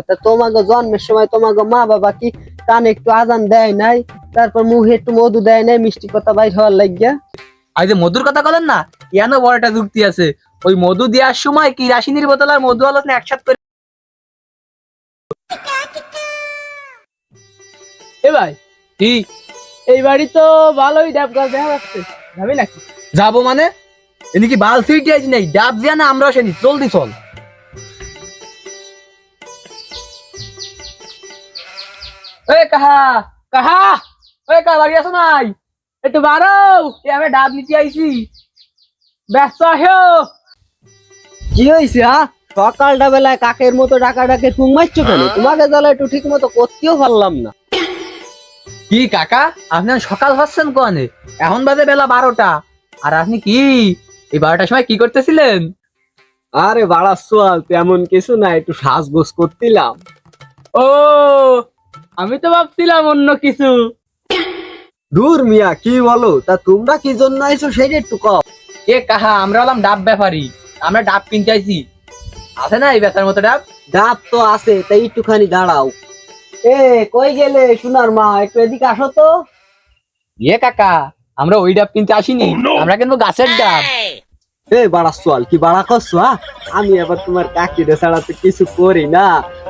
তা তোমাকে জন্মের সময় তোমাকে মা বাবা কি কানে একটু আজান দেয় নাই, তারপর মুখে একটু মধু দেয় নাই মিষ্টি কথা বাইর হওয়ার লাগিয়া? আর যে মধুর কথা বলেন না, ইয়ানো বড় একটা যুক্তি আছে। ওই মধু দেওয়ার সময় কিরাসিনীর বোতল আর মধু আলো একসাথে করে। এ ভাই, কি এই বাড়ি তো ভালোই ডাব গাছ দেখা যাচ্ছে, যাবি নাকি? যাবো মানে? এদিকে বাল সিটি আইছি নাই, ডাব দিয়া না আমরা আসেনি, জলদি চল। এ কাহা কাহা, ওই কাহা বাড়ি আছো নাই? একটু বারো, আমি ডাব নিতে আইছি। ব্যস্ত আসো। কি হয়েছে সকালটা বেলায় কাকের মতো ডাকা ডাকে তুম মারছো কেন? তোমাকে জ্বালা একটু ঠিক মতো করতেও পারলাম না। কি কাকা, আপনি সকাল হচ্ছেন কোনে? এখন বাজে বেলা 12টা, আর আপনি কি এই 12টার সময় কি করতেছিলেন? আরে বাড়ার সোয়াল তেমন কিছু না, একটু সাজগোজ করতিলাম। ও, আমি তো ভাবছিলাম অন্য কিছু। দূর মিয়া, কি বলো? তা তোমরা কি জন্য আইছো সেটা একটু কও। এ কাহা, আমরা হলাম ডাব ব্যাপারী, আমরা ডাব কিনতে আইছি। আছে না এই বেচার মতো ডাব? ডাব তো আছে, তাই একটুখানি দাঁড়াও। এ কই গেলে সোনার মা, একটু এদিকে আসো তো। এ কাকা, আমরা ওই ডাব কিনতে আসিনি, আমরা কিন্তু গাছের ডাব। এ বাড়া সোয়াল, কি বাড়া করছো? আমি আবার তোমার কাকিরে ছাড়া তো কিছু করি না।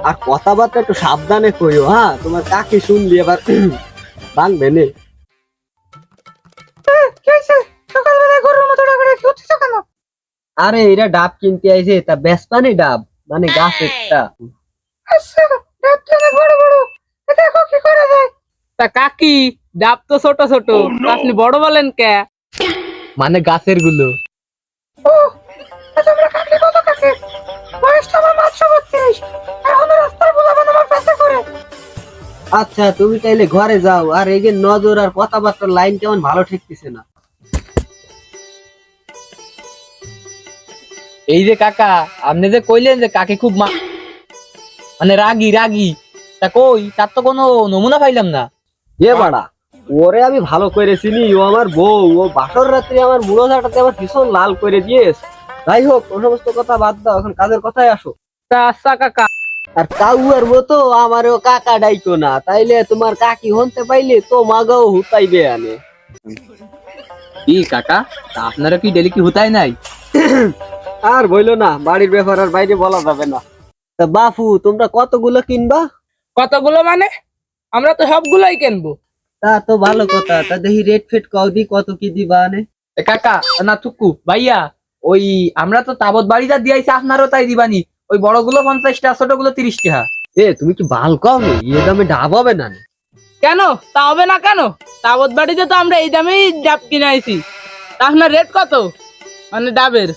আর কথাবার্তা একটু সাবধানে কইও, তোমার কাকি শুনলি এবার ভাঙবে নে। আরে এরা ডাব কিনতে আইছে, তা বেসপানি ডাব মানে গাছেরটা। তা কাকি, ডাব তো ছোট ছোট, তা আপনি বড় বলেন কে? মানে গাছের গুলো। আচ্ছা তুমি তাইলে ঘরে যাও, আর এই যে নজর আর কথাবার্তার লাইন কেমন ভালো ঠেকতেছে না। এই যে কাকা, আপনি যে কইলেন যে কাকে খুব মানে রাগী রাগী, তা কই তার তো কোনো নমুনা পাইলাম না। এ বাড়া, ওরে আমি ভালো করে চিনি, ও আমার বউ। ও বাসর রাত্রি আমার মুড়ো ঝাঁটাতে আমার ভীষণ লাল করে দিয়েছে। যাই হোক, ও সমস্ত কথা বাদ দাও, এখন কাজের কথায় আসো। তা আচ্ছা কাকা। আর কাউ আর মতো আমারও কাকা ডাইকো না, তাইলে তোমার কাকি হনতে পাইলে তো মাগাও হুতাইবে আনে। কি কাকা, তা আপনারা কি ডেলি কি হুতাই নাই? আর বইলো না, বাড়ির ব্যাপার আর বাইরে বলা যাবে না। তা বাপু, তোমরা কতগুলো কিনবা? কতগুলো মানে? আমরা তো সবগুলোই কিনবো। তা তো ভালো কথা। তা দেখি রেট ফেট কও দি, কত কি দিবা আনে। এ কাকা না থুকু ভাইয়া, ওই আমরা তো তাবৎ বাড়িটা দিয়েছি, আপনারও তাই দিবানি। ওই বড়গুলো 50টা, ছোটগুলো 30 টাকা। এ তুমি কি বাল কও নি? এ দামে ডাব হবে না নে? কেন তা হবে না কেন? তাবৎ বাড়িতে তো আমরা এই দামেই ডাব কিনে আইছি। তা আপনার রেট কত মানে ডাবের?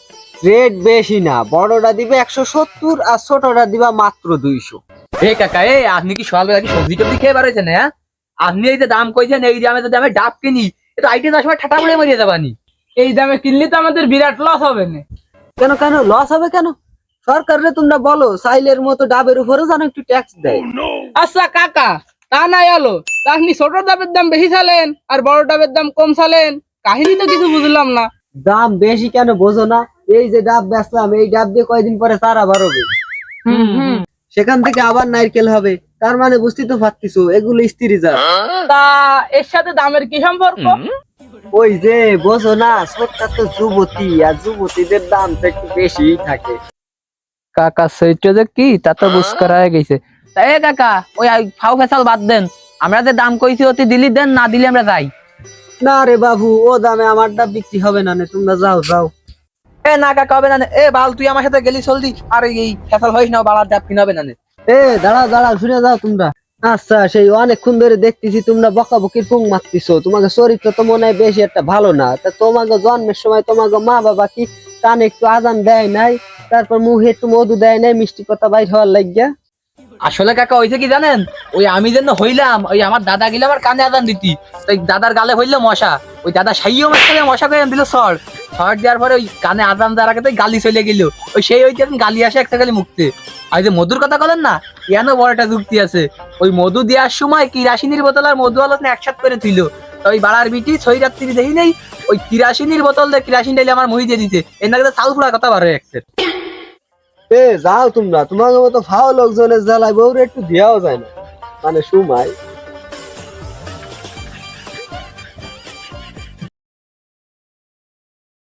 রেট বেশি না, বড়টা দিবে 170 আর ছোটটা দিবা মাত্র 200। এ কাকা, আপনি কি সকালবেলা কি সবজি টবজি খেয়ে বেড়াইছেন? হ্যাঁ, আপনি এই যে দাম কইছেন, এই দামে যদি আমি ডাব কিনি, এটা আইটি না সময় ঠাটা মারে মরিয়ে যাবানি। এই দামে কিনলে তো আমাদের বিরাট লস হবে না। কেন কেন লস হবে কেন? সরকারে তোমরা বলো সাইলের মতো ডাবের উপরে যেন একটু ট্যাক্স দেয়। আচ্ছা কাকা, তা নাই হলো, তা আপনি ছোট ডাবের দাম বেশি চালেন আর বড় ডাবের দাম কম চালেন, কাহিনী তো কিছু বুঝলাম না। দাম বেশি কেন বোঝো না? এই যে ডাব বেচলাম, এই ডাব দিয়ে কয়দিন পরে চার আবার হবে, সেখান থেকে আবার নারকেল হবে। তার মানে বুঝতে তো পারতিছো, এগুলো স্ত্রী জাত। তা এর সাথে দামের কি সম্পর্ক? ওই যে বোঝো না, ছোট্টা তো যুবতী, আর যুবতীদের দাম তো একটু বেশি থাকে। কাকা সেইটা যে কি তা তো বুঝ করা হয়ে গেছে। তা এ কাকা, ওই ফাউ ফেসাল বাদ দেন, আমরা যে দাম কইছি অতি দিলি দেন, না দিলে আমরা যাই। না রে বাবু, ও দামে আমার ডাব বিক্রি হবে না নে, তোমরা যাও যাও। এ না কাকা, হবে না নে। এ বাল, তুই আমার সাথে গেলি চলদি, আর এই ফেসাল হইস না, বালার ডাব কিনা হবে না নে। দাঁড়াও দাঁড়াও, শুনে যাও তোমরা। আচ্ছা, সেই অনেকক্ষণ ধরে দেখতেছি তোমরা বকাবকির পুং মারতেছো। তোমাকে চরিত্র তো মনে হয় বেশি একটা ভালো না। তা তোমাকে জন্মের সময় তোমাকে মা বাবা কি কানে একটু আজান দেয় নাই, তারপর মুখে একটু মধু দেয় নাই মিষ্টি কথা বাইর হওয়ার লাগিয়া? আসলে কাকা হইছে কি জানেন, ওই আমি যেন হইলাম, ওই আমার দাদা গেলে আমার কানে আদান দিতি, ওই দাদার গালে হইলো মশা, ওই দাদা সাইও মাঝখানে মশা করে দিল শর্ট শর্ট দেওয়ার পরে ওই কানে আদান দেওয়ার আগে গালি চলে গেল। ওই সেই ওই গালি আসে একটা গালি মুখতে। আর যে মধুর কথা বলেন না, ইয়ানো বড় একটা যুক্তি আছে। ওই মধু দেওয়ার সময় কিরাসিনীর বোতল আর মধু আলো একসাথে করে দিল। ওই বাড়ার বিটি ছয় রাত্রি দেখি নেই, ওই কিরাসিনীর বোতল দিয়ে কিরাসিন ডাইলে আমার মুহি দিয়ে দিতে, এর নাকি চাল ফুড়ার কথা বাড়ে একসের। যাও তোমরা, তোমাকে মতো ফাও লোকজনের জ্বালায় বউরে একটু দেওয়াও যায় না, মানে সময়